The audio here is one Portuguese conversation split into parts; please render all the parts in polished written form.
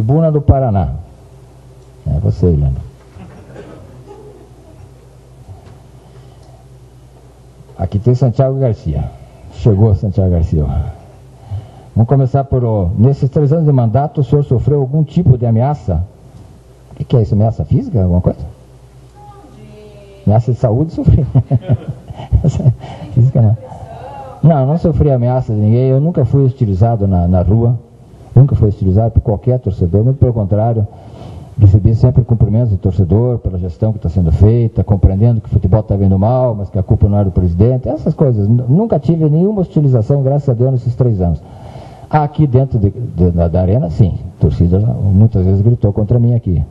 Tribuna do Paraná. É você, Helena. Aqui tem Santiago Garcia. Chegou Santiago Garcia. Vamos começar por... Nesses 3 anos de mandato, o senhor sofreu algum tipo de ameaça? O que é isso? Ameaça física? Alguma coisa? Ameaça de saúde, sofri. Física não. Não sofri ameaça de ninguém. Eu nunca fui hostilizado na rua. Nunca fui hostilizado por qualquer torcedor. Muito pelo contrário. Recebi sempre cumprimentos do torcedor pela gestão que está sendo feita, compreendendo que o futebol está vindo mal, mas que a culpa não era do presidente. Essas coisas. Nunca tive nenhuma hostilização, graças a Deus, nesses 3 anos. Aqui dentro da arena, sim. A torcida muitas vezes gritou contra mim aqui.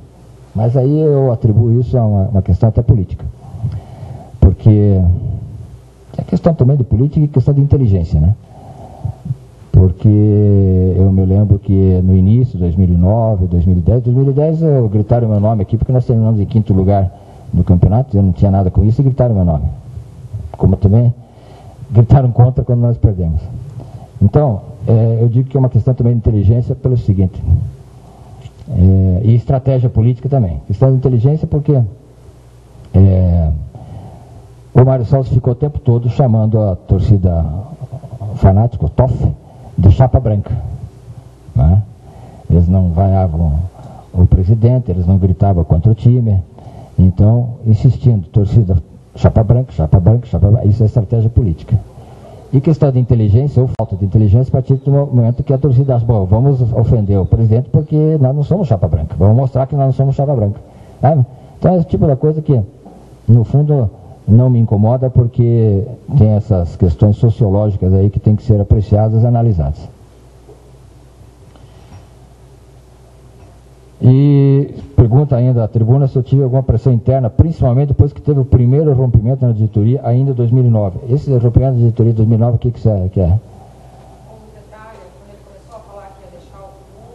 Mas aí eu atribuo isso a uma questão até política. Porque é questão também de política e questão de inteligência, né? Porque eu me lembro que no início, 2009, 2010 gritaram meu nome aqui, porque nós terminamos em 5º lugar no campeonato, eu não tinha nada com isso, e gritaram meu nome. Como também gritaram contra quando nós perdemos. Então, eu digo que é uma questão também de inteligência pelo seguinte, e estratégia política também. Questão de inteligência porque o Mário Salles ficou o tempo todo chamando a torcida fanática, o TOF, de chapa branca, né? Eles não vaiavam o presidente, eles não gritavam contra o time. Então, insistindo, torcida chapa branca, chapa branca, chapa branca. Isso é estratégia política. E questão de inteligência, ou falta de inteligência, a partir do momento que a torcida acha, bom, vamos ofender o presidente porque nós não somos chapa branca, vamos mostrar que nós não somos chapa branca, sabe? Então é esse tipo de coisa que, no fundo, não me incomoda, porque tem essas questões sociológicas aí que tem que ser apreciadas e analisadas. E pergunta ainda à tribuna se eu tive alguma pressão interna, principalmente depois que teve o primeiro rompimento na diretoria, ainda em 2009. Esse rompimento da diretoria de 2009, o que é?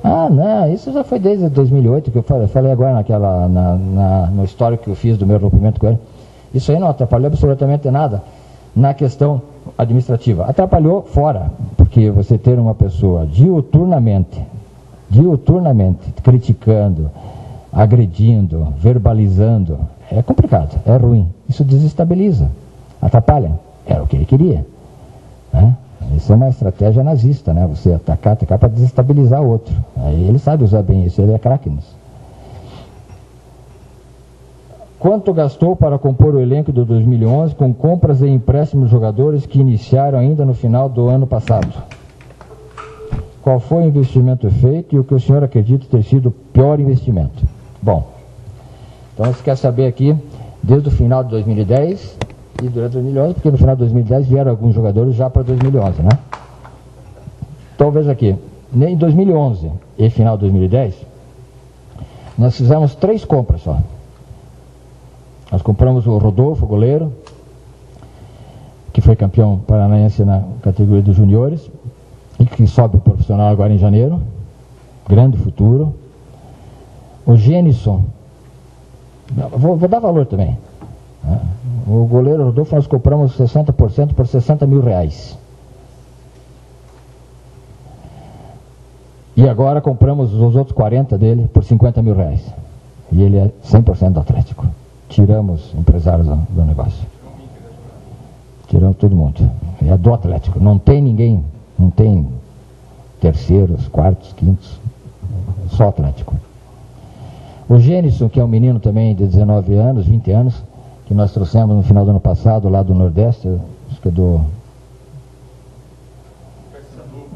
Ah, não, isso já foi desde 2008, que eu falei agora no histórico que eu fiz do meu rompimento com ele. Isso aí não atrapalhou absolutamente nada na questão administrativa. Atrapalhou fora, porque você ter uma pessoa diuturnamente criticando, agredindo, verbalizando, é complicado, é ruim. Isso desestabiliza, atrapalha. Era o que ele queria, né? Isso é uma estratégia nazista, né? Você atacar para desestabilizar o outro. Aí ele sabe usar bem isso, ele é craque nisso. Quanto gastou para compor o elenco de 2011 com compras e empréstimos de jogadores que iniciaram ainda no final do ano passado? Qual foi o investimento feito e o que o senhor acredita ter sido o pior investimento? Bom, então você quer saber aqui, desde o final de 2010 e durante 2011, porque no final de 2010 vieram alguns jogadores já para 2011, né? Então veja aqui, em 2011 e final de 2010, nós fizemos 3 compras só. Nós compramos o Rodolfo, goleiro, que foi campeão paranaense na categoria dos juniores, e que sobe o profissional agora em janeiro, grande futuro. O Gênison, vou dar valor também, né? O goleiro Rodolfo nós compramos 60% por R$60 mil. E agora compramos os outros 40 dele por R$50 mil. E ele é 100% do Atlético. Tiramos empresários do negócio. Tiramos todo mundo. É do Atlético. Não tem ninguém, não tem terceiros, quartos, quintos. Só Atlético. O Gênison, que é um menino também de 19 anos, 20 anos, que nós trouxemos no final do ano passado, lá do Nordeste, acho que é do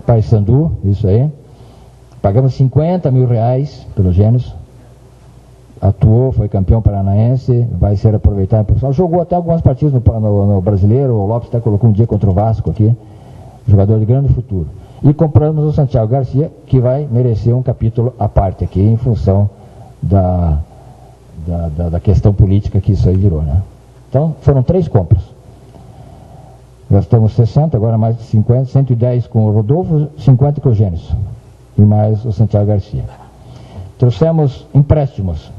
Paysandu, isso aí. Pagamos R$50 mil pelo Gênison. Atuou, foi campeão paranaense, vai ser aproveitado no profissional. Jogou até algumas partidas no Brasileiro, o Lopes até colocou um dia contra o Vasco aqui. Jogador de grande futuro. E compramos o Santiago Garcia, que vai merecer um capítulo à parte aqui, em função da questão política que isso aí virou, né? Então, foram 3 compras. Gastamos 60, agora mais de 50, 110 com o Rodolfo, 50 com o Gênison. E mais o Santiago Garcia. Trouxemos empréstimos.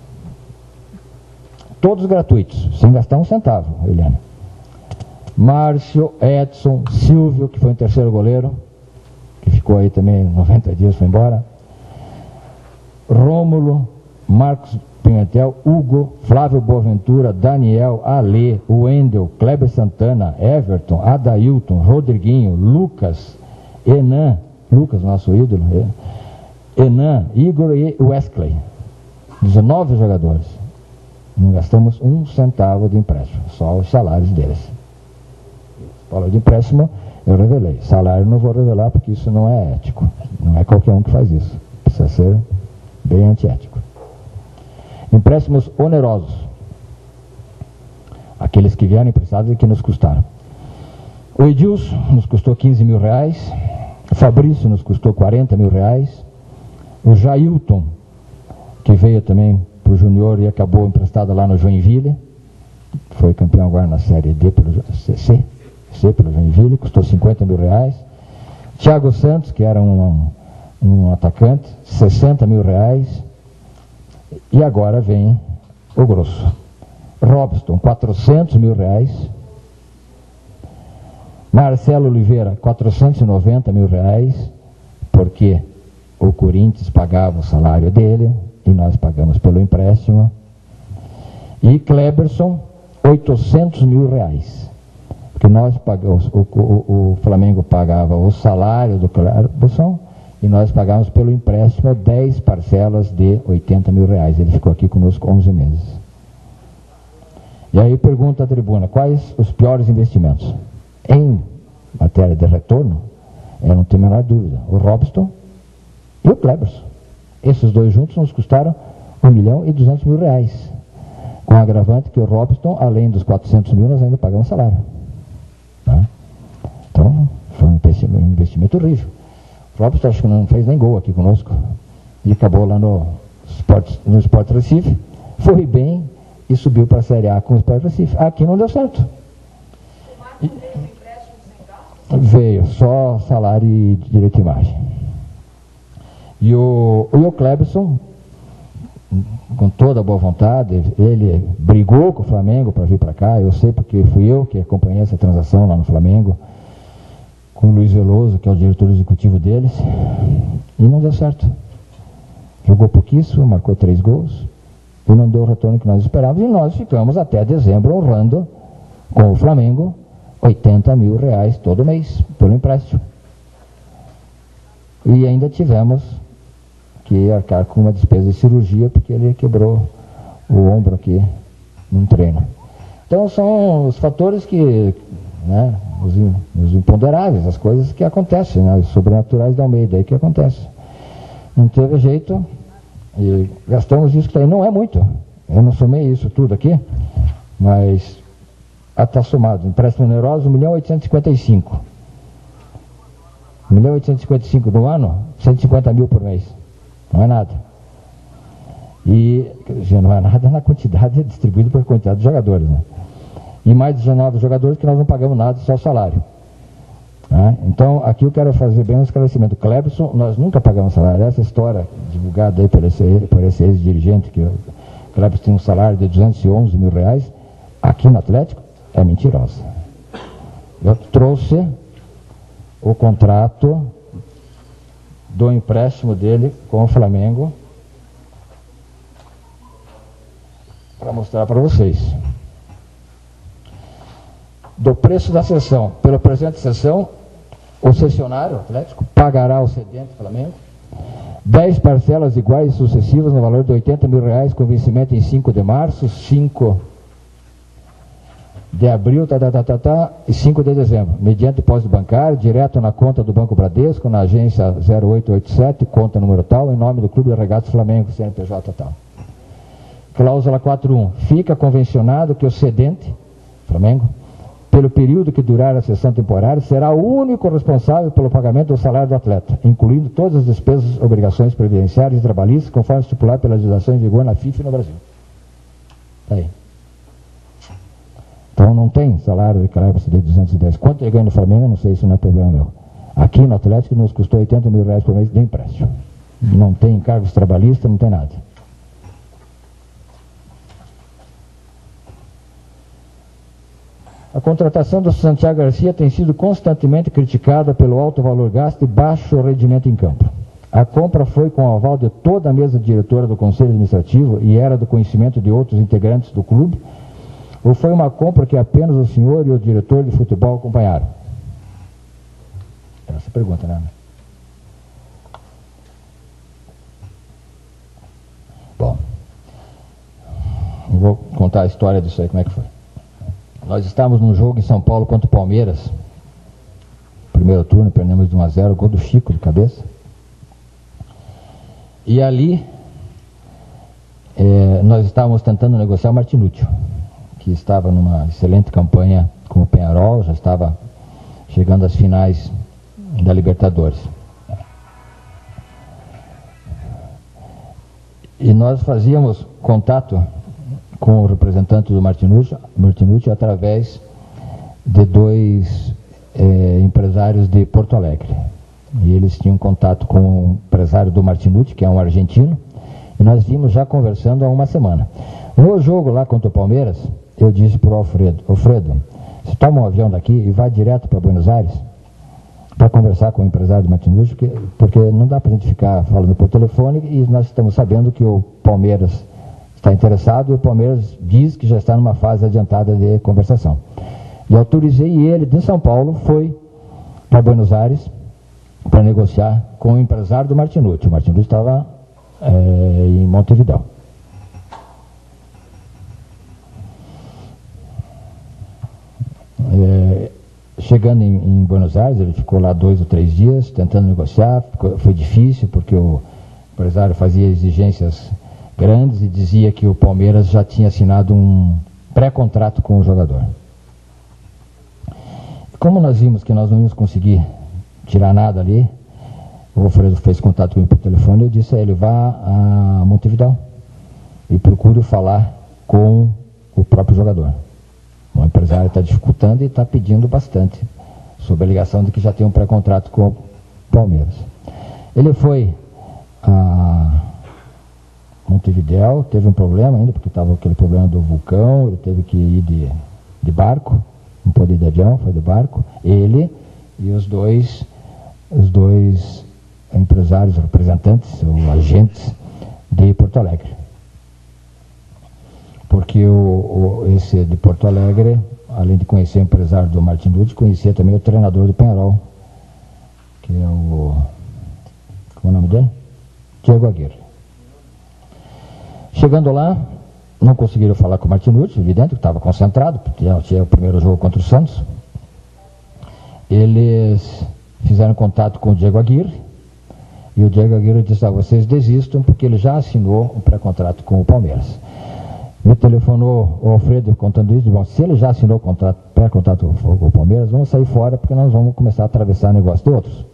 Todos gratuitos, sem gastar um centavo, Eliana. Márcio, Edson, Silvio, que foi o 3º goleiro, que ficou aí também 90 dias, foi embora. Rômulo, Marcos Pimentel, Hugo, Flávio Boaventura, Daniel, Alê, Wendel, Kleber Santana, Everton, Adailton, Rodriguinho, Lucas, Enan, Lucas, nosso ídolo, Enan, Igor e Wesley. 19 jogadores. Não gastamos um centavo de empréstimo, só os salários deles. Falou de empréstimo, eu revelei. Salário não vou revelar porque isso não é ético. Não é qualquer um que faz isso. Precisa ser bem antiético. Empréstimos onerosos. Aqueles que vieram emprestados e que nos custaram. O Edilson nos custou R$15.000. O Fabrício nos custou R$40.000. O Jailton, que veio também para o Júnior e acabou emprestado lá no Joinville. Foi campeão agora na Série D pelo C pelo Joinville, custou R$50.000. Thiago Santos, que era um atacante, R$60.000. E agora vem o grosso. Robson, R$400.000. Marcelo Oliveira, R$490.000, porque o Corinthians pagava o salário dele e nós pagamos pelo empréstimo. E Kleberson, R$800.000, porque nós pagamos, o Flamengo pagava o salário do Kleberson e nós pagamos pelo empréstimo 10 parcelas de R$80.000. Ele ficou aqui conosco 11 meses. E aí pergunta a tribuna, quais os piores investimentos? Em matéria de retorno, eu não tenho a menor dúvida, o Robson e o Kleberson. Esses dois juntos nos custaram R$1.200.000. Com o agravante que o Robson, além dos R$400.000, nós ainda pagamos salário. Tá? Então, foi um investimento horrível. O Robson acho que não fez nem gol aqui conosco. E acabou lá no Sport Recife. Foi bem e subiu para a Série A com o Sport Recife. Aqui não deu certo. Veio só salário e direito de imagem. E o Kleberson, com toda a boa vontade, ele brigou com o Flamengo para vir para cá. Eu sei porque fui eu que acompanhei essa transação lá no Flamengo, com o Luiz Veloso, que é o diretor executivo deles, e não deu certo. Jogou pouquíssimo, marcou 3 gols, e não deu o retorno que nós esperávamos, e nós ficamos até dezembro honrando com o Flamengo R$80.000 todo mês, pelo empréstimo. E ainda tivemos que arcar com uma despesa de cirurgia, porque ele quebrou o ombro aqui num treino. Então são os fatores que, né, os imponderáveis, as coisas que acontecem, né, os sobrenaturais da Almeida, aí que acontece. Não teve jeito, e gastamos isso que aí não é muito. Eu não somei isso tudo aqui, mas está somado. Empréstimo oneroso, R$1.855.000. R$1.855.000 no ano, R$150.000 por mês. Não é nada. E não é nada na quantidade distribuída por quantidade de jogadores, né? E mais 19 jogadores que nós não pagamos nada, só o salário. Né? Então, aqui eu quero fazer bem um esclarecimento. O Kleberson, nós nunca pagamos salário. Essa história divulgada aí por esse ex-dirigente, que o Kleberson tem um salário de R$211.000, aqui no Atlético, é mentirosa. Eu trouxe o contrato do empréstimo dele com o Flamengo para mostrar para vocês. Do preço da cessão, pela presente cessão, o cessionário Atlético pagará ao cedente Flamengo 10 parcelas iguais e sucessivas no valor de R$80.000, com vencimento em 5 de março, 5 de abril, e 5 de dezembro, mediante depósito bancário, direto na conta do Banco Bradesco, na agência 0887, conta número tal, em nome do Clube de Regatas Flamengo, CNPJ tal. Cláusula 4.1. Fica convencionado que o cedente, Flamengo, pelo período que durar a cessão temporária, será o único responsável pelo pagamento do salário do atleta, incluindo todas as despesas, obrigações previdenciárias e trabalhistas, conforme estipulado pela legislação em vigor na FIFA e no Brasil. Está aí. Então não tem salário de Kleberson de 210. Quanto ele ganha no Flamengo, eu não sei, isso não é problema meu. Aqui no Atlético nos custou R$80.000 por mês de empréstimo. Não tem encargos trabalhistas, não tem nada. A contratação do Santiago Garcia tem sido constantemente criticada pelo alto valor gasto e baixo rendimento em campo. A compra foi com o aval de toda a mesa diretora do Conselho Administrativo e era do conhecimento de outros integrantes do clube? Ou foi uma compra que apenas o senhor e o diretor de futebol acompanharam? Essa pergunta, né? Bom, eu vou contar a história disso aí, como é que foi. Nós estávamos num jogo em São Paulo contra o Palmeiras. Primeiro turno, perdemos de 1-0, gol do Chico de cabeça. E ali, nós estávamos tentando negociar o Martinútil, que estava numa excelente campanha com o Peñarol, já estava chegando às finais da Libertadores. E nós fazíamos contato com o representante do Martinútil através de dois empresários de Porto Alegre. E eles tinham contato com o empresário do Martinútil, que é um argentino, e nós vimos já conversando há uma semana. No jogo lá contra o Palmeiras, eu disse para o Alfredo, você toma um avião daqui e vai direto para Buenos Aires para conversar com o empresário do Martinútil, porque não dá para a gente ficar falando por telefone e nós estamos sabendo que o Palmeiras está interessado e o Palmeiras diz que já está numa fase adiantada de conversação. E autorizei, e ele de São Paulo foi para Buenos Aires para negociar com o empresário do Martinútil. O Martinútil estava em Montevidéu. Chegando em Buenos Aires, ele ficou lá 2 ou 3 dias tentando negociar. Foi difícil porque o empresário fazia exigências grandes e dizia que o Palmeiras já tinha assinado um pré-contrato com o jogador. Como nós vimos que nós não íamos conseguir tirar nada ali, o Alfredo fez contato comigo por telefone e eu disse a ele, vá a Montevidéu e procure falar com o próprio jogador. O empresário está dificultando e está pedindo bastante, sob a alegação de que já tem um pré-contrato com o Palmeiras. Ele foi a Montevidéu, teve um problema ainda, porque estava aquele problema do vulcão, ele teve que ir de barco, não pôde ir de avião, foi de barco, ele e os dois empresários, representantes, ou agentes de Porto Alegre. Porque esse de Porto Alegre, além de conhecer o empresário do Martinútil, conhecia também o treinador do Peñarol, que é o... como é o nome dele? Diego Aguirre. Chegando lá, não conseguiram falar com o Martinútil, evidente, que estava concentrado, porque tinha o primeiro jogo contra o Santos. Eles fizeram contato com o Diego Aguirre, e o Diego Aguirre disse, vocês desistam, porque ele já assinou um pré-contrato com o Palmeiras. Me telefonou o Alfredo contando isso, bom, se ele já assinou pré-contrato com o Palmeiras, vamos sair fora, porque nós vamos começar a atravessar negócio de outros.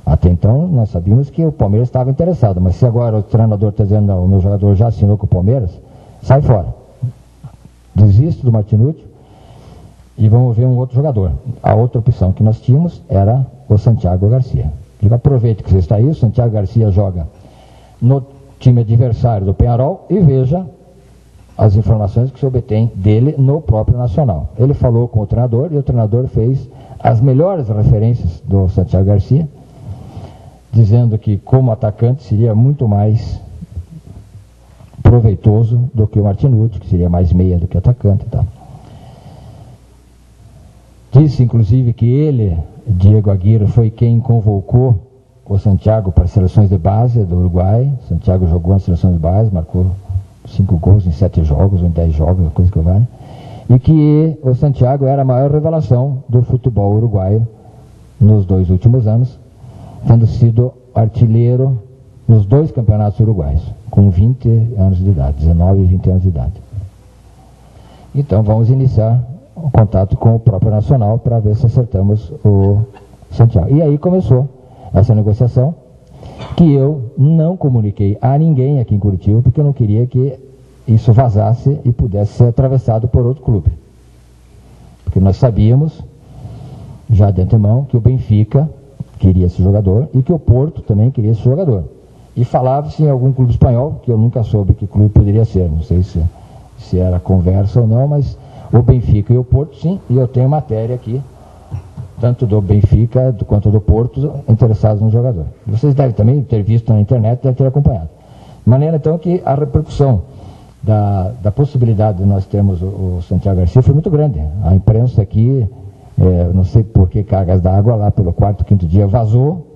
Até então, nós sabíamos que o Palmeiras estava interessado, mas se agora o treinador está dizendo, não, o meu jogador já assinou com o Palmeiras, sai fora. Desiste do Martinútil e vamos ver um outro jogador. A outra opção que nós tínhamos era o Santiago Garcia. Digo, aproveite que você está aí, o Santiago Garcia joga no time adversário do Peñarol e veja as informações que se obtém dele no próprio Nacional. Ele falou com o treinador e o treinador fez as melhores referências do Santiago Garcia, dizendo que como atacante seria muito mais proveitoso do que o Martinútil, que seria mais meia do que atacante e tal. Disse inclusive que ele, Diego Aguirre, foi quem convocou o Santiago para as seleções de base do Uruguai. Santiago jogou nas seleções de base, marcou 5 gols em 7 jogos, ou em 10 jogos, coisa que vale. E que o Santiago era a maior revelação do futebol uruguaio nos 2 últimos anos, tendo sido artilheiro nos 2 campeonatos uruguaios, com 20 anos de idade, 19 e 20 anos de idade. Então vamos iniciar o contato com o próprio Nacional para ver se acertamos o Santiago. E aí começou essa negociação, que eu não comuniquei a ninguém aqui em Curitiba, porque eu não queria que isso vazasse e pudesse ser atravessado por outro clube. Porque nós sabíamos, já de antemão, que o Benfica queria esse jogador e que o Porto também queria esse jogador. E falava-se em algum clube espanhol, que eu nunca soube que clube poderia ser, não sei se era conversa ou não, mas o Benfica e o Porto sim, e eu tenho matéria aqui tanto do Benfica quanto do Porto, interessados no jogador. Vocês devem também ter visto na internet, devem ter acompanhado. De maneira, então, que a repercussão da possibilidade de nós termos o Santiago Garcia foi muito grande. A imprensa aqui, não sei por que cargas d'água, lá pelo quarto, quinto dia vazou,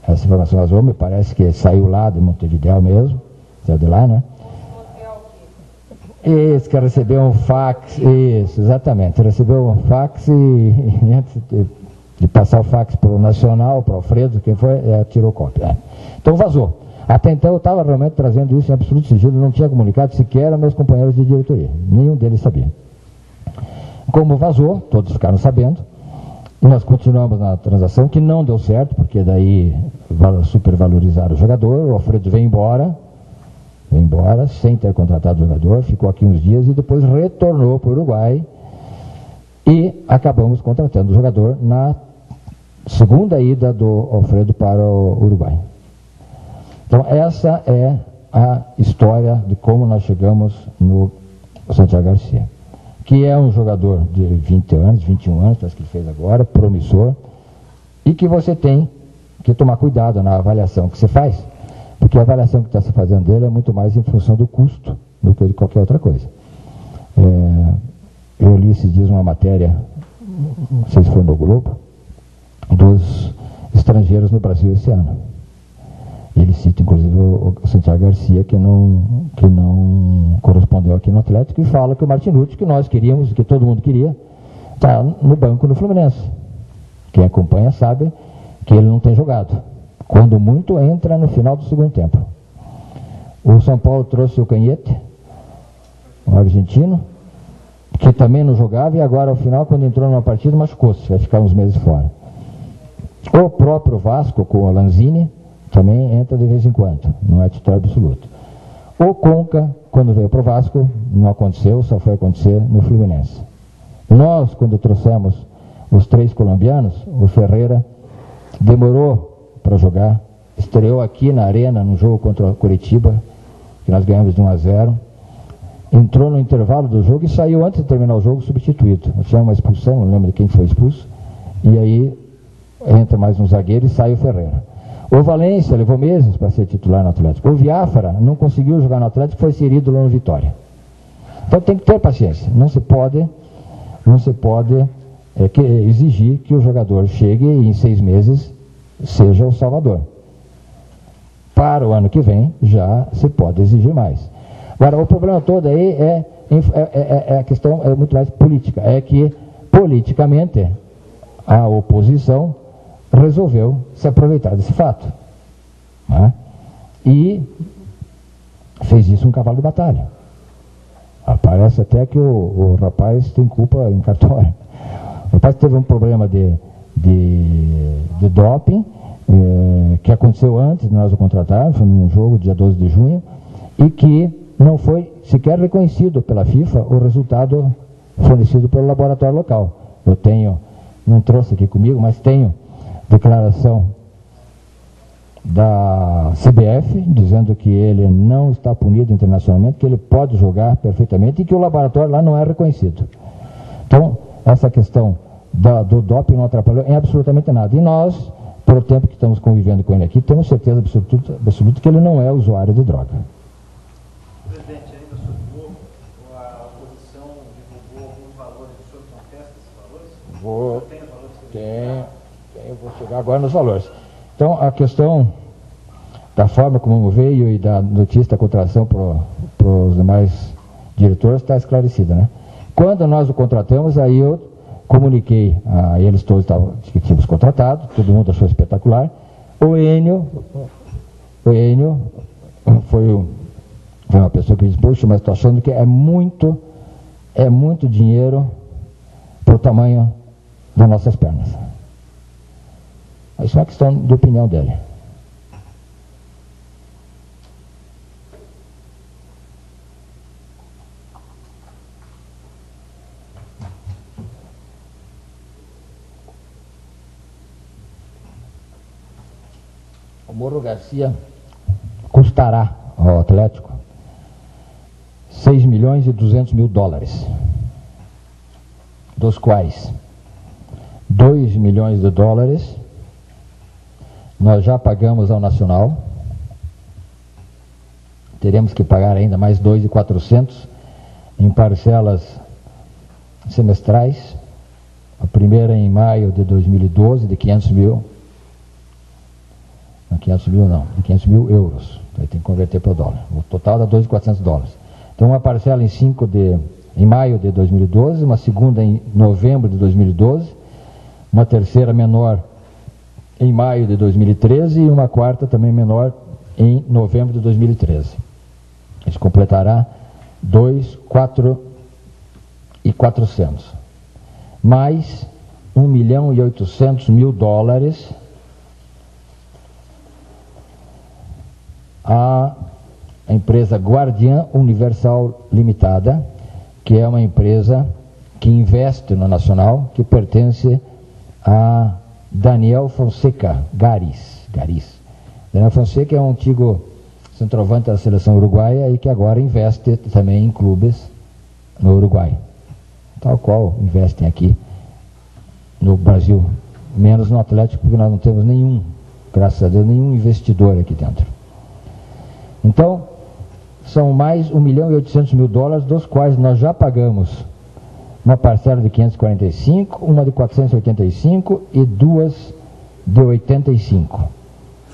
essa informação vazou, me parece que saiu lá de Montevidéu mesmo, saiu de lá, né? Isso, que recebeu um fax, isso, exatamente, recebeu um fax e antes de passar o fax para o Nacional, para o Alfredo, quem foi, tirou cópia. Então vazou. Até então eu estava realmente trazendo isso em absoluto sigilo, não tinha comunicado sequer aos meus companheiros de diretoria, nenhum deles sabia. Como vazou, todos ficaram sabendo, e nós continuamos na transação, que não deu certo, porque daí supervalorizaram o jogador, o Alfredo veio embora sem ter contratado o jogador, ficou aqui uns dias e depois retornou para o Uruguai e acabamos contratando o jogador na segunda ida do Alfredo para o Uruguai. Então essa é a história de como nós chegamos no Santiago Garcia, que é um jogador de 20 anos, 21 anos, parece que ele fez agora, promissor, e que você tem que tomar cuidado na avaliação que você faz, porque a avaliação que está se fazendo dele é muito mais em função do custo do que de qualquer outra coisa. Eu li esses dias uma matéria, não sei se foi no Globo, dos estrangeiros no Brasil esse ano. Ele cita, inclusive, o Santiago Garcia, que não correspondeu aqui no Atlético, e fala que o Martinucci, que nós queríamos, que todo mundo queria, está no banco no Fluminense. Quem acompanha sabe que ele não tem jogado. Quando muito, entra no final do segundo tempo. O São Paulo trouxe o Canhete, um argentino, que também não jogava, e agora, ao final, quando entrou numa partida, machucou-se, vai ficar uns meses fora. O próprio Vasco, com o Lanzini, também entra de vez em quando, não é titular absoluto. O Conca, quando veio para o Vasco, não aconteceu, só foi acontecer no Fluminense. Nós, quando trouxemos os 3 colombianos, o Ferreira demorou para jogar, estreou aqui na Arena, no jogo contra o Curitiba, que nós ganhamos de 1-0, entrou no intervalo do jogo e saiu antes de terminar o jogo substituído. Tinha uma expulsão, não lembro de quem foi expulso, e aí entra mais um zagueiro e sai o Ferreira. O Valência levou meses para ser titular no Atlético. O Viáfara não conseguiu jogar no Atlético, foi ser ídolo no Vitória. Então tem que ter paciência, não se pode exigir que o jogador chegue e em 6 meses seja o salvador. Para o ano que vem já se pode exigir mais. Agora, o problema todo aí a questão é muito mais política, é que politicamente a oposição resolveu se aproveitar desse fato, né? E fez isso um cavalo de batalha. Parece até que o rapaz tem culpa em cartório. O rapaz teve um problema de doping, que aconteceu antes de nós o contratarmos, foi num jogo dia 12 de junho, e que não foi sequer reconhecido pela FIFA o resultado fornecido pelo laboratório local. Eu tenho, não trouxe aqui comigo, mas tenho declaração da CBF dizendo que ele não está punido internacionalmente, que ele pode jogar perfeitamente e que o laboratório lá não é reconhecido. Então, essa questão do doping não atrapalhou em absolutamente nada. E nós, pelo tempo que estamos convivendo com ele aqui, temos certeza absoluta que ele não é usuário de droga. Presidente, ainda sobre o jogo, a oposição divulgou alguns valores, o senhor contesta esses valores? Tem os valores que eu vou chegar agora nos valores. Então, a questão da forma como veio e da notícia da contratação para os demais diretores está esclarecida, né? Quando nós o contratamos, aí eu comuniquei a eles todos que tínhamos contratado, todo mundo achou espetacular. O Enio foi uma pessoa que disse, poxa, mas estou achando que é muito dinheiro para o tamanho das nossas pernas. Isso é uma questão de opinião dele. O Morro Garcia custará ao Atlético 6 milhões e 200 mil dólares, dos quais 2 milhões de dólares. Nós já pagamos ao Nacional. Teremos que pagar ainda mais 2.400 em parcelas semestrais. A primeira em maio de 2012, de 500 mil. Não, 500 mil não, de 500 mil euros. Aí tem que converter para o dólar. O total dá 2.400 dólares. Então, uma parcela em maio de 2012, uma segunda em novembro de 2012, uma terceira menor em maio de 2013 e uma quarta também menor em novembro de 2013. Isso completará 2.400. Mais 1.800.000 dólares a empresa Guardiã Universal Limitada, que é uma empresa que investe no Nacional, que pertence a Daniel Fonseca Garis. Daniel Fonseca é um antigo centroavante da seleção uruguaia e que agora investe também em clubes no Uruguai, tal qual investem aqui no Brasil, menos no Atlético, porque nós não temos nenhum, graças a Deus, nenhum investidor aqui dentro. Então, são mais 1.800.000 dólares, dos quais nós já pagamos uma parcela de 545, uma de 485 e duas de 85.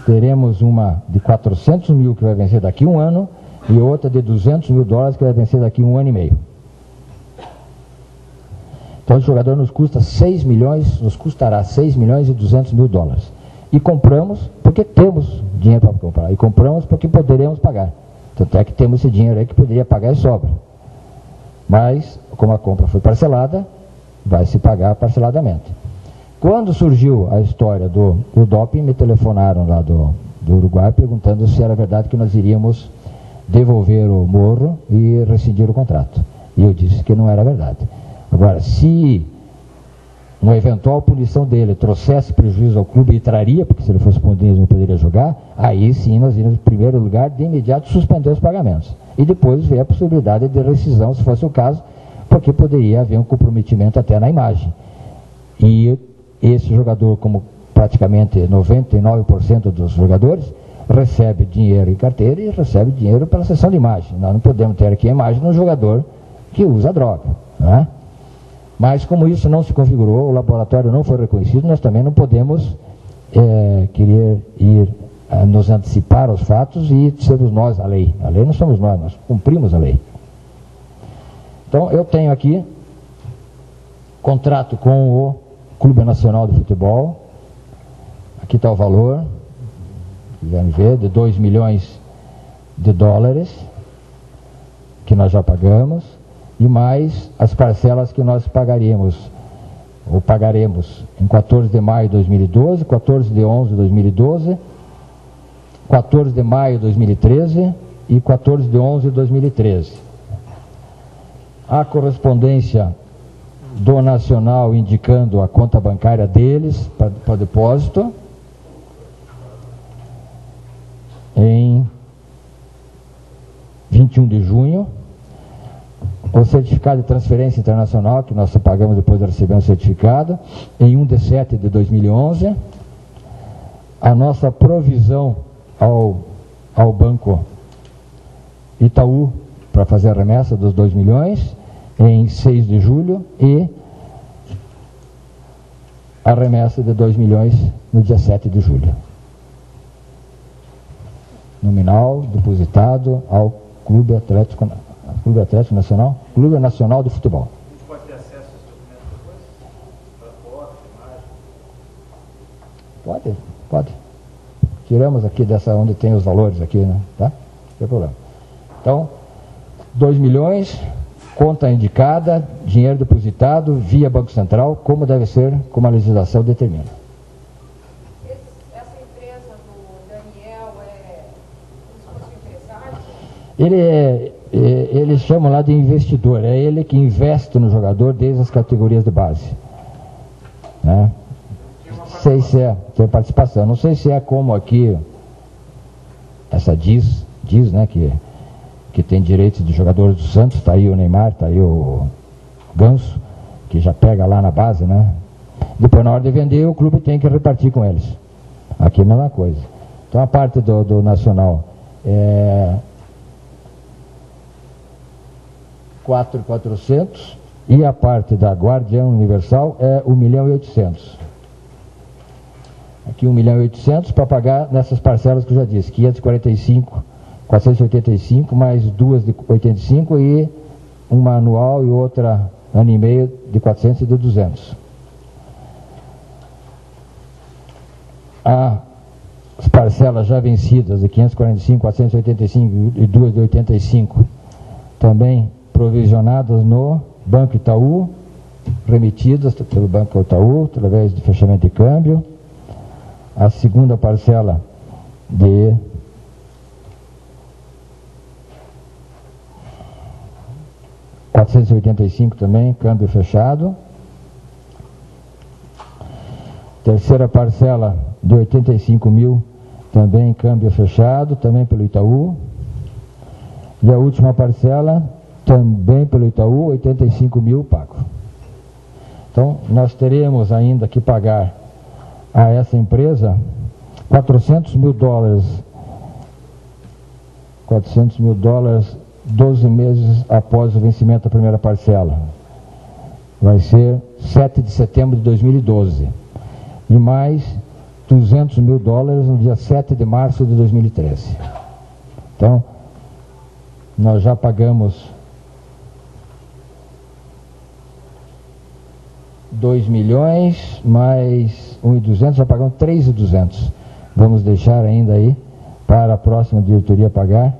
Teremos uma de 400 mil que vai vencer daqui a um ano e outra de 200 mil dólares que vai vencer daqui a um ano e meio. Então, o jogador nos custará 6 milhões e 200 mil dólares. E compramos porque temos dinheiro para comprar. E compramos porque poderemos pagar. Tanto é que temos esse dinheiro aí que poderia pagar e sobra. Mas, como a compra foi parcelada, vai se pagar parceladamente. Quando surgiu a história do doping, me telefonaram lá do Uruguai perguntando se era verdade que nós iríamos devolver o Morro e rescindir o contrato. E eu disse que não era verdade. Agora, se uma eventual punição dele trouxesse prejuízo ao clube e traria, porque se ele fosse punido não poderia jogar, aí sim nós iríamos, em primeiro lugar, de imediato suspender os pagamentos. E depois ver a possibilidade de rescisão, se fosse o caso, porque poderia haver um comprometimento até na imagem. E esse jogador, como praticamente 99% dos jogadores, recebe dinheiro em carteira e recebe dinheiro pela sessão de imagem. Nós não podemos ter aqui a imagem de um jogador que usa droga, não é? Mas como isso não se configurou, o laboratório não foi reconhecido, nós também não podemos querer nos antecipar aos fatos e sermos nós a lei. A lei não somos nós cumprimos a lei. Então eu tenho aqui contrato com o Clube Nacional de Futebol. Aqui está o valor, se quiserem ver, de 2 milhões de dólares que nós já pagamos. E mais as parcelas que nós pagaremos em 14 de maio de 2012, 14 de 11 de 2012, 14 de maio de 2013 e 14 de 11 de 2013. A correspondência do Nacional indicando a conta bancária deles para depósito em 21 de junho. O certificado de transferência internacional, que nós pagamos depois de receber o certificado, em 1 de 7 de 2011. A nossa provisão ao Banco Itaú para fazer a remessa dos 2 milhões, em 6 de julho, e a remessa de 2 milhões no dia 7 de julho. Nominal depositado ao Clube Atlético Nacional, Clube Nacional de Futebol. A gente pode ter acesso a esse documento depois? Para foto, imagem? Pode. Tiramos aqui dessa onde tem os valores aqui, né? Tá? Não tem problema. Então, 2 milhões, conta indicada, dinheiro depositado via Banco Central, como deve ser, como a legislação determina. Essa empresa do Daniel como se fosse um empresário? Eles chamam lá de investidor, é ele que investe no jogador desde as categorias de base, né? Sei se tem participação, não sei se é como aqui essa diz, né, que tem direitos de jogadores do Santos. Está aí o Neymar, está aí o Ganso, que já pega lá na base, né? Depois, na hora de vender, o clube tem que repartir com eles. Aqui é a mesma coisa. Então, a parte do Nacional é 4.400 e a parte da Guardiã Universal é 1.800.000. Aqui 1.800.000 para pagar nessas parcelas que eu já disse, 545, 485, mais duas de 85 e uma anual e outra ano e meio de 400 e de 200. As parcelas já vencidas de 545, 485 e duas de 85, também provisionadas no Banco Itaú, remetidas pelo Banco Itaú, através de fechamento de câmbio. A segunda parcela de R$485 também, câmbio fechado. Terceira parcela de 85 mil, também câmbio fechado, também pelo Itaú. E a última parcela, também pelo Itaú, 85 mil pago. Então, nós teremos ainda que pagar a essa empresa $400 mil, 12 meses após o vencimento da primeira parcela. Vai ser 7 de setembro de 2012. E mais $200 mil no dia 7 de março de 2013. Então, nós já pagamos 2 milhões, mais 1.200, já pagamos 3.200. Vamos deixar ainda aí para a próxima diretoria pagar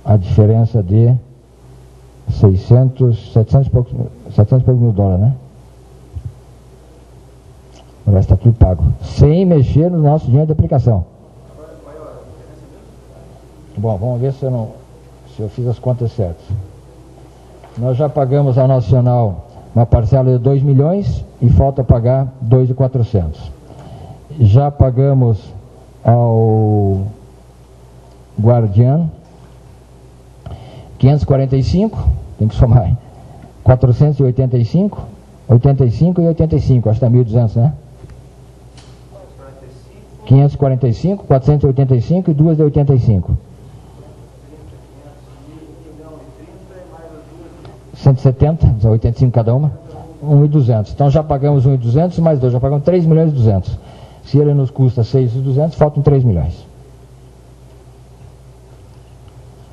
a diferença de 700 e poucos mil dólares, né? O resto está tudo pago, sem mexer no nosso dinheiro de aplicação. Bom, vamos ver se eu fiz as contas certas. Nós já pagamos ao Nacional uma parcela de 2 milhões e falta pagar 2.400. Já pagamos ao Guardiã 545, tem que somar 485, 85 e 85, acho que está 1.200, né? 545, 485 e duas de 85. 170, 85 cada uma, 1.200. Então já pagamos 1.200 mais 2, já pagamos 3 milhões e 200. Se ele nos custa 6.200, faltam 3 milhões.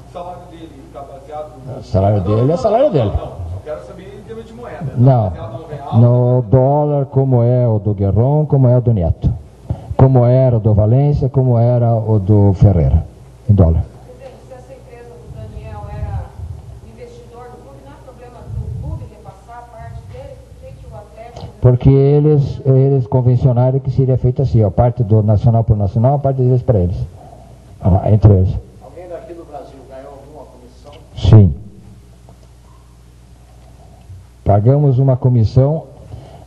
O salário dele está baseado no... O salário dele é salário dele. Não, só quero saber em termos de moeda. Não, no dólar, como é o do Guerron, como é o do Neto. Como era o do Valência, como era o do Ferreira, em dólar. Se essa empresa do Daniel era investidor do clube, não é problema do clube repassar a parte dele? Por que o Atlético... Porque eles convencionaram que seria feito assim, a parte do nacional por nacional, a parte deles para eles, entre eles. Alguém daqui do Brasil ganhou alguma comissão? Sim. Pagamos uma comissão,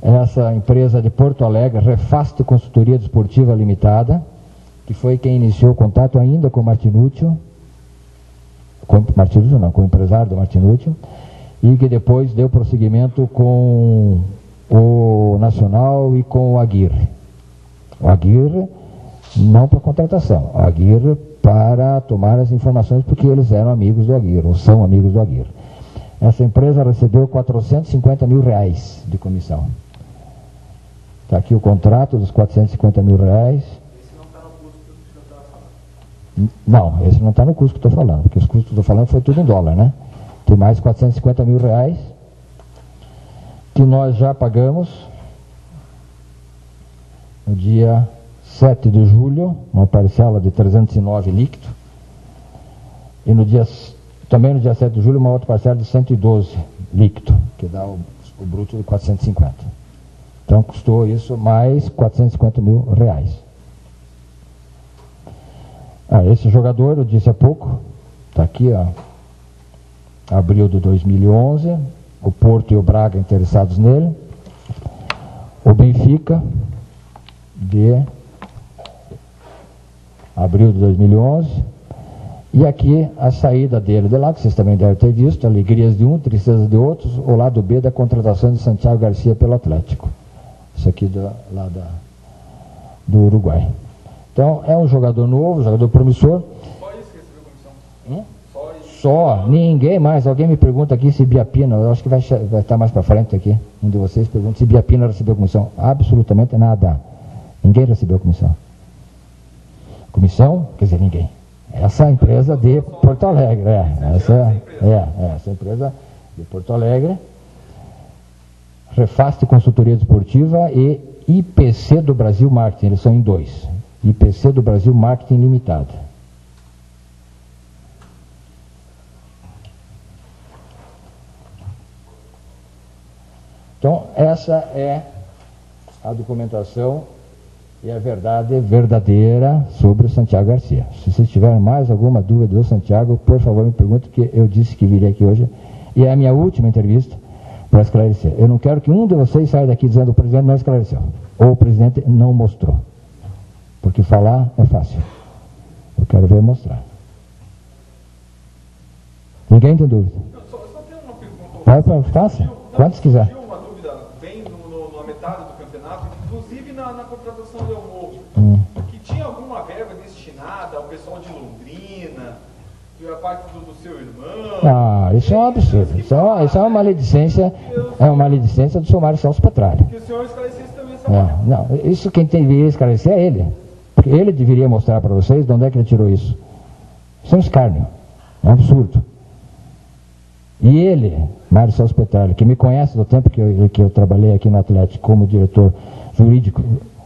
essa empresa de Porto Alegre, Refasto Consultoria Desportiva Limitada, que foi quem iniciou o contato ainda com o Martinúcio, com o empresário do Martinúcio, e que depois deu prosseguimento com o Nacional e com o Aguirre. O Aguirre não para contratação, o Aguirre para tomar as informações, porque eles eram amigos do Aguirre, ou são amigos do Aguirre. Essa empresa recebeu R$450 mil de comissão. Está aqui o contrato dos R$450 mil. Esse não está no custo que o senhor estava falando? Não, esse não está no custo que eu estou falando, porque os custos que eu estou falando foi tudo em dólar, né? Tem mais R$450 mil que nós já pagamos no dia 7 de julho, uma parcela de 309 líquido, e também no dia 7 de julho uma outra parcela de 112 líquido, que dá o bruto de 450. Então custou isso mais R$450 mil. Esse jogador, eu disse há pouco, está aqui, ó, abril de 2011, o Porto e o Braga interessados nele, o Benfica, de abril de 2011, e aqui a saída dele de lá, que vocês também devem ter visto, alegrias de um, tristezas de outros, o lado B da contratação de Santiago Garcia pelo Atlético. Isso aqui lá do Uruguai. Então, é um jogador novo, jogador promissor. Só isso que recebeu comissão? Só isso? Só, ninguém mais. Alguém me pergunta aqui se Biapina, eu acho que vai estar mais para frente aqui, um de vocês pergunta se Biapina recebeu comissão. Absolutamente nada. Ninguém recebeu comissão. Comissão, quer dizer, ninguém. Essa empresa de Porto Alegre, essa empresa de Porto Alegre, Refaste Consultoria Desportiva e IPC do Brasil Marketing, eles são em dois. IPC do Brasil Marketing Limitado. Então, essa é a documentação e a verdade verdadeira sobre o Santiago Garcia. Se vocês tiverem mais alguma dúvida do Santiago, por favor me perguntem, que eu disse que viria aqui hoje. E é a minha última entrevista para esclarecer. Eu não quero que um de vocês saia daqui dizendo que o presidente não esclareceu, ou o presidente não mostrou. Porque falar é fácil. Eu quero ver mostrar. Ninguém tem dúvida? Só tem uma pergunta. Vai, faça. Quantos quiser. Surgiu uma dúvida bem na metade do campeonato, inclusive na contratação do El Morro, que tinha alguma verba destinada ao pessoal de Londrina, que a parte do seu irmão. Ah, isso é um absurdo. Isso é uma maledicência. É uma maledicência do seu Mário Celso Petralha. Que o senhor esclarecesse também essa parte. Não, isso quem deveria esclarecer é ele. Porque ele deveria mostrar para vocês de onde é que ele tirou isso. Isso é um escárnio. É um absurdo. E ele, Mário Celso Petralha, que me conhece do tempo que eu trabalhei aqui no Atlético como diretor jurídico,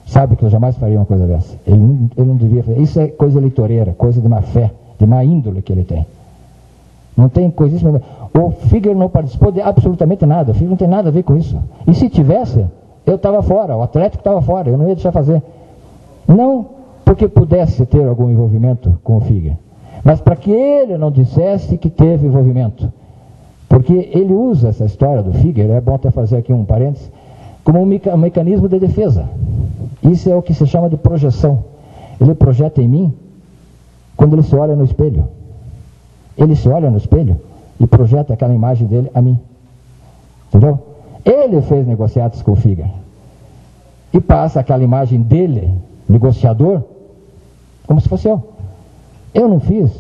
sabe que eu jamais faria uma coisa dessa. Ele não devia fazer. Isso é coisa eleitoreira, coisa de má fé, de má índole que ele tem. Não tem coisíssima. O Figueiredo não participou de absolutamente nada. O Figueiredo não tem nada a ver com isso. E se tivesse, eu estava fora, o Atlético estava fora, eu não ia deixar fazer. Não porque pudesse ter algum envolvimento com o Figueiredo, mas para que ele não dissesse que teve envolvimento. Porque ele usa essa história do Figueiredo, é bom até fazer aqui um parênteses, como um mecanismo de defesa. Isso é o que se chama de projeção. Ele projeta em mim quando ele se olha no espelho. Ele se olha no espelho e projeta aquela imagem dele a mim. Entendeu? Ele fez negociados com o Figueiredo e passa aquela imagem dele, negociador, como se fosse eu. Eu não fiz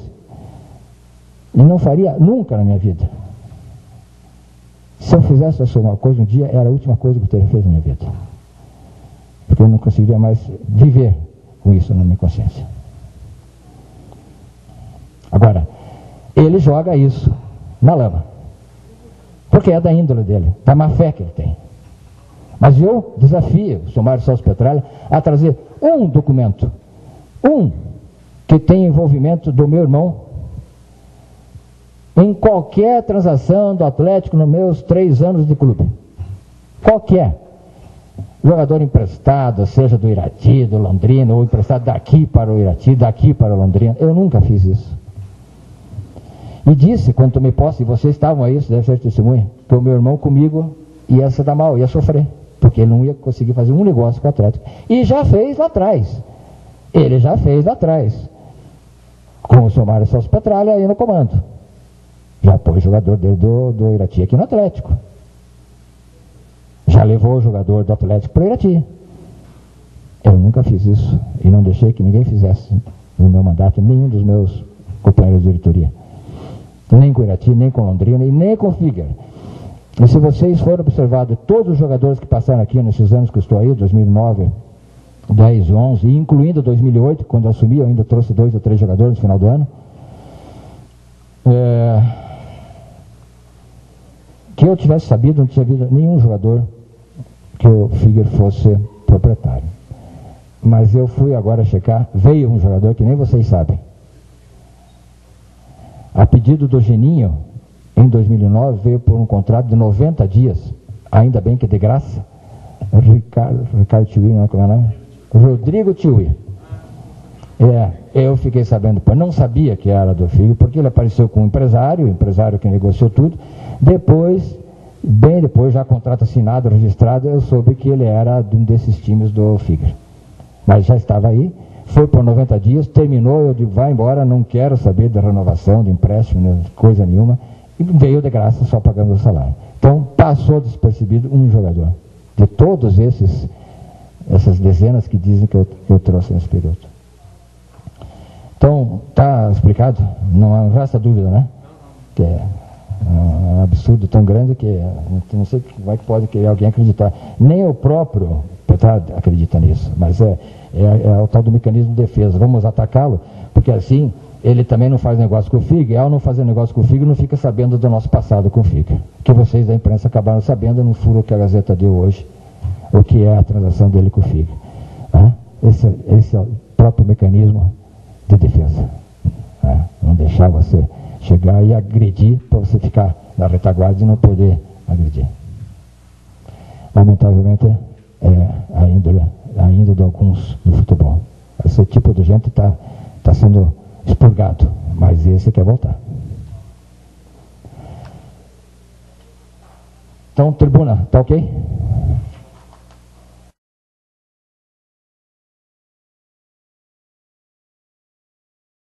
e não faria nunca na minha vida. Se eu fizesse essa uma coisa um dia, era a última coisa que eu teria feito na minha vida. Porque eu não conseguiria mais viver com isso na minha consciência. Agora, ele joga isso na lama. Porque é da índole dele, da má fé que ele tem. Mas eu desafio o senhor Mário Celso Petralha a trazer um documento, que tem envolvimento do meu irmão em qualquer transação do Atlético nos meus 3 anos de clube. Qualquer. Jogador emprestado, seja do Irati, do Londrina, ou emprestado daqui para o Irati, daqui para o Londrina. Eu nunca fiz isso. E disse, quando tomei posse, e vocês estavam aí, isso deve ser testemunha, que o meu irmão comigo ia se dar mal, ia sofrer, porque ele não ia conseguir fazer um negócio com o Atlético. E já fez lá atrás. Ele já fez lá atrás. Com o senhor Mário Celso Petralha aí no comando. Já pôs jogador dele do Irati aqui no Atlético. Já levou o jogador do Atlético para o Irati. Eu nunca fiz isso. E não deixei que ninguém fizesse no meu mandato, nenhum dos meus companheiros de diretoria. Nem com o Irati, nem com Londrina e nem com o Figueiredo. E se vocês forem observar de todos os jogadores que passaram aqui nesses anos que eu estou aí, 2009, 10 e 11, incluindo 2008, quando eu assumi, eu ainda trouxe 2 ou 3 jogadores no final do ano, que eu tivesse sabido, não tinha havido nenhum jogador que o Figueiredo fosse proprietário. Mas eu fui agora checar, veio um jogador que nem vocês sabem. A pedido do Geninho, em 2009, veio por um contrato de 90 dias, ainda bem que de graça, Ricardo Tiwi, não é como é o nome? Rodrigo Tiwi. Eu fiquei sabendo, não sabia que era do Figueiredo, porque ele apareceu com um empresário, o empresário que negociou tudo. Depois, bem depois, já contrato assinado, registrado, eu soube que ele era de um desses times do Figueiredo. Mas já estava aí, foi por 90 dias, terminou, eu digo, vai embora, não quero saber de renovação, de empréstimo, coisa nenhuma, e veio de graça só pagando o salário. Então, passou despercebido um jogador. De todos esses essas dezenas que dizem que eu trouxe nesse período. Então, está explicado? Não resta dúvida, né? Que é um absurdo tão grande que não sei como é que pode querer alguém acreditar. Nem o próprio Petrarca acredita nisso, mas é o tal do mecanismo de defesa. Vamos atacá-lo, porque assim ele também não faz negócio com o FIG, e ao não fazer negócio com o FIG, não fica sabendo do nosso passado com o FIG. Que vocês da imprensa acabaram sabendo no furo que a Gazeta deu hoje, o que é a transação dele com o FIG. Esse é o próprio mecanismo de defesa. Não deixar você chegar e agredir para você ficar na retaguarda e não poder agredir. Lamentavelmente, é a índole de alguns no futebol. Esse tipo de gente está sendo expurgado, mas esse quer voltar. Então, tribuna, tá ok?